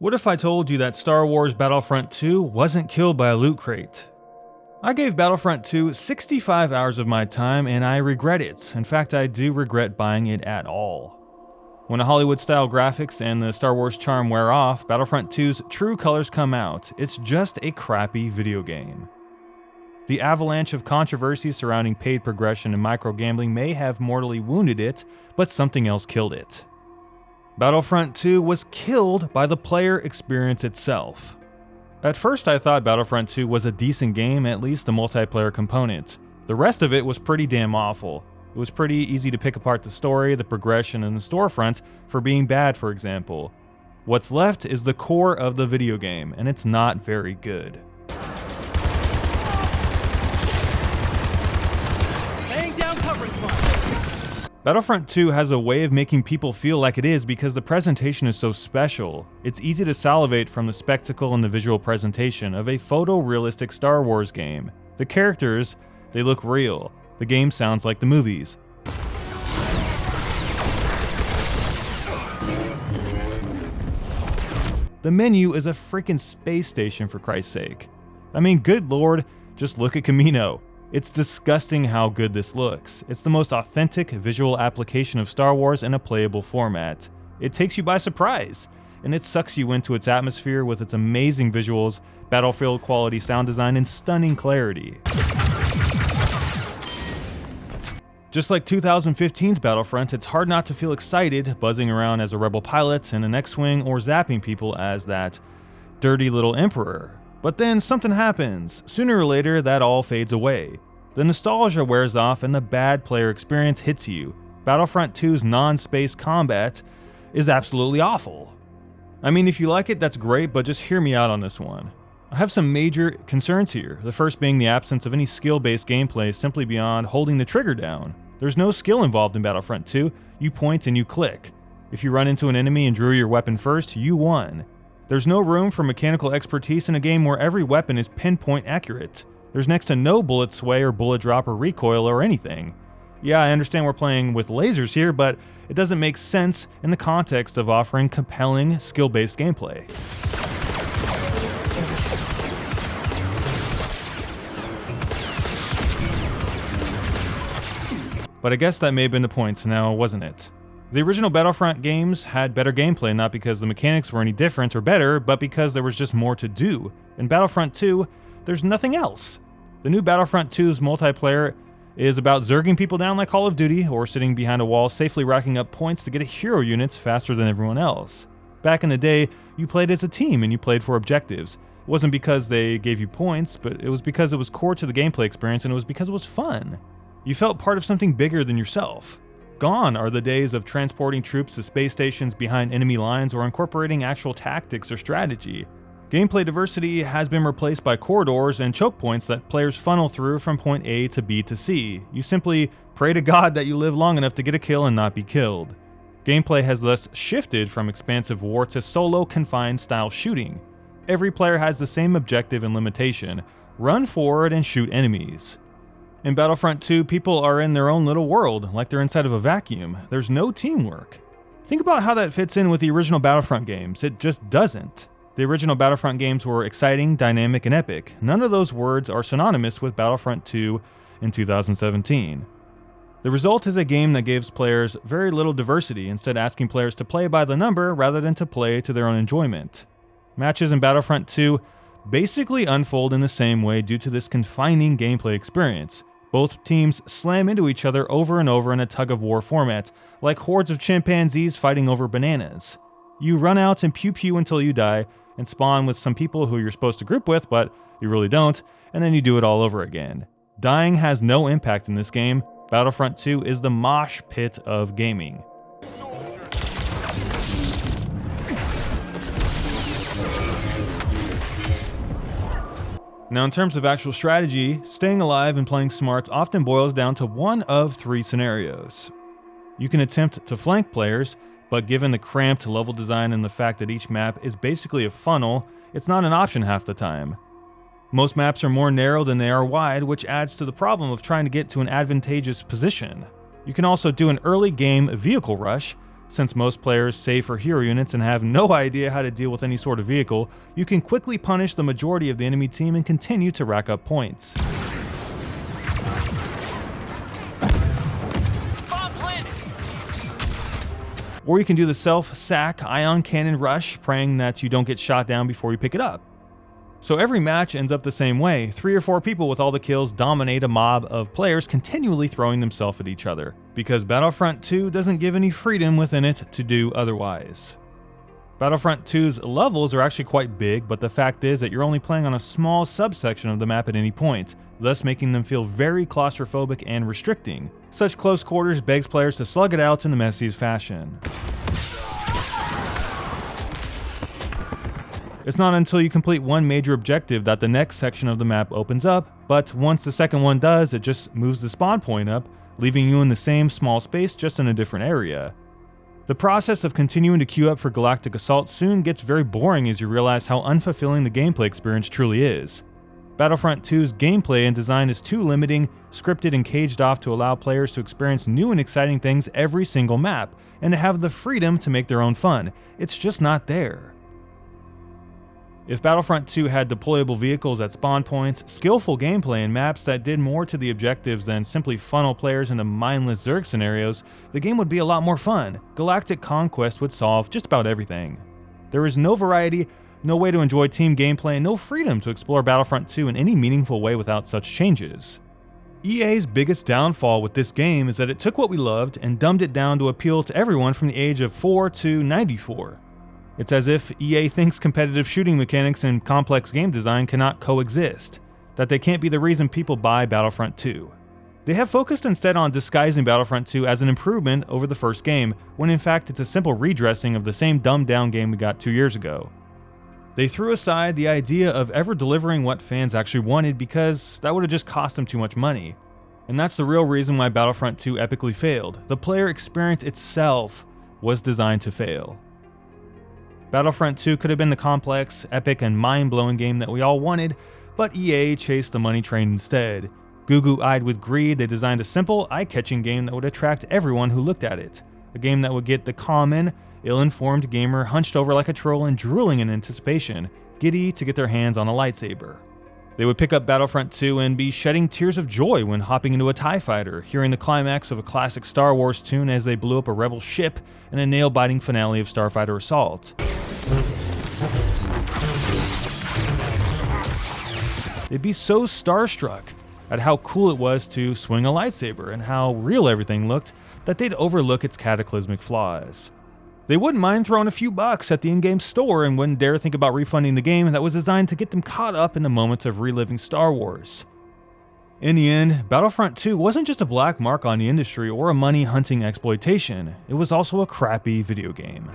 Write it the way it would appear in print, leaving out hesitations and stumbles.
What if I told you that Star Wars Battlefront 2 wasn't killed by a loot crate? I gave Battlefront 2 65 hours of my time and I regret it. In fact, I do regret buying it at all. When the Hollywood-style graphics and the Star Wars charm wear off, Battlefront 2's true colors come out. It's just a crappy video game. The avalanche of controversy surrounding paid progression and microgambling may have mortally wounded it, but something else killed it. Battlefront 2 was killed by the player experience itself. At first I thought Battlefront 2 was a decent game, at least the multiplayer component. The rest of it was pretty damn awful. It was pretty easy to pick apart the story, the progression, and the storefront for being bad, for example. What's left is the core of the video game, and it's not very good. Laying down coverage mark. Battlefront 2 has a way of making people feel like it is because the presentation is so special. It's easy to salivate from the spectacle and the visual presentation of a photorealistic Star Wars game. The characters, they look real. The game sounds like the movies. The menu is a freaking space station, for Christ's sake. I mean, good lord, just look at Camino. It's disgusting how good this looks. It's the most authentic visual application of Star Wars in a playable format. It takes you by surprise, and it sucks you into its atmosphere with its amazing visuals, Battlefield quality sound design, and stunning clarity. Just like 2015's Battlefront, it's hard not to feel excited buzzing around as a rebel pilot in an X-Wing or zapping people as that dirty little Emperor. But then something happens. Sooner or later, that all fades away. The nostalgia wears off and the bad player experience hits you. Battlefront 2's non-space combat is absolutely awful. I mean, if you like it, that's great, but just hear me out on this one. I have some major concerns here, the first being the absence of any skill-based gameplay simply beyond holding the trigger down. There's no skill involved in Battlefront 2, you point and you click. If you run into an enemy and drew your weapon first, you won. There's no room for mechanical expertise in a game where every weapon is pinpoint accurate. There's next to no bullet sway or bullet drop or recoil or anything. Yeah, I understand we're playing with lasers here, but it doesn't make sense in the context of offering compelling, skill-based gameplay. But I guess that may have been the point, now wasn't it? The original Battlefront games had better gameplay, not because the mechanics were any different or better, but because there was just more to do. In Battlefront 2, there's nothing else. The new Battlefront 2's multiplayer is about zerging people down like Call of Duty, or sitting behind a wall safely racking up points to get a hero units faster than everyone else. Back in the day, you played as a team and you played for objectives. It wasn't because they gave you points, but it was because it was core to the gameplay experience and it was because it was fun. You felt part of something bigger than yourself. Gone are the days of transporting troops to space stations behind enemy lines or incorporating actual tactics or strategy. Gameplay diversity has been replaced by corridors and choke points that players funnel through from point A to B to C. You simply pray to God that you live long enough to get a kill and not be killed. Gameplay has thus shifted from expansive war to solo confined style shooting. Every player has the same objective and limitation: run forward and shoot enemies. In Battlefront 2, people are in their own little world, like they're inside of a vacuum. There's no teamwork. Think about how that fits in with the original Battlefront games. It just doesn't. The original Battlefront games were exciting, dynamic, and epic. None of those words are synonymous with Battlefront 2 in 2017. The result is a game that gives players very little diversity, instead asking players to play by the number rather than to play to their own enjoyment. Matches in Battlefront 2 basically unfold in the same way due to this confining gameplay experience. Both teams slam into each other over and over in a tug-of-war format, like hordes of chimpanzees fighting over bananas. You run out and pew-pew until you die, and spawn with some people who you're supposed to group with, but you really don't, and then you do it all over again. Dying has no impact in this game. Battlefront 2 is the mosh pit of gaming. Now, in terms of actual strategy, staying alive and playing smart often boils down to one of three scenarios. You can attempt to flank players, but given the cramped level design and the fact that each map is basically a funnel, it's not an option half the time. Most maps are more narrow than they are wide, which adds to the problem of trying to get to an advantageous position. You can also do an early game vehicle rush, Since most players save for hero units and have no idea how to deal with any sort of vehicle, you can quickly punish the majority of the enemy team and continue to rack up points. Or you can do the self-sack ion cannon rush, praying that you don't get shot down before you pick it up. So every match ends up the same way. 3 or 4 people with all the kills dominate a mob of players continually throwing themselves at each other, because Battlefront 2 doesn't give any freedom within it to do otherwise. Battlefront 2's levels are actually quite big, but the fact is that you're only playing on a small subsection of the map at any point, thus making them feel very claustrophobic and restricting. Such close quarters begs players to slug it out in the messiest fashion. It's not until you complete one major objective that the next section of the map opens up, but once the second one does, it just moves the spawn point up, leaving you in the same small space just in a different area. The process of continuing to queue up for Galactic Assault soon gets very boring as you realize how unfulfilling the gameplay experience truly is. Battlefront 2's gameplay and design is too limiting, scripted and caged off to allow players to experience new and exciting things every single map, and to have the freedom to make their own fun. It's just not there. If Battlefront 2 had deployable vehicles at spawn points, skillful gameplay, and maps that did more to the objectives than simply funnel players into mindless Zerg scenarios, the game would be a lot more fun. Galactic Conquest would solve just about everything. There is no variety, no way to enjoy team gameplay, and no freedom to explore Battlefront 2 in any meaningful way without such changes. EA's biggest downfall with this game is that it took what we loved and dumbed it down to appeal to everyone from the age of 4 to 94. It's as if EA thinks competitive shooting mechanics and complex game design cannot coexist, that they can't be the reason people buy Battlefront 2. They have focused instead on disguising Battlefront 2 as an improvement over the first game, when in fact it's a simple redressing of the same dumbed down game we got 2 years ago. They threw aside the idea of ever delivering what fans actually wanted because that would have just cost them too much money. And that's the real reason why Battlefront 2 epically failed. The player experience itself was designed to fail. Battlefront 2 could have been the complex, epic, and mind-blowing game that we all wanted, but EA chased the money train instead. Goo-goo-eyed with greed, they designed a simple, eye-catching game that would attract everyone who looked at it. A game that would get the common, ill-informed gamer hunched over like a troll and drooling in anticipation, giddy to get their hands on a lightsaber. They would pick up Battlefront 2 and be shedding tears of joy when hopping into a TIE fighter, hearing the climax of a classic Star Wars tune as they blew up a rebel ship in a nail-biting finale of Starfighter Assault. They'd be so starstruck at how cool it was to swing a lightsaber and how real everything looked that they'd overlook its cataclysmic flaws. They wouldn't mind throwing a few bucks at the in-game store and wouldn't dare think about refunding the game that was designed to get them caught up in the moments of reliving Star Wars. In the end, Battlefront 2 wasn't just a black mark on the industry or a money-hunting exploitation, it was also a crappy video game.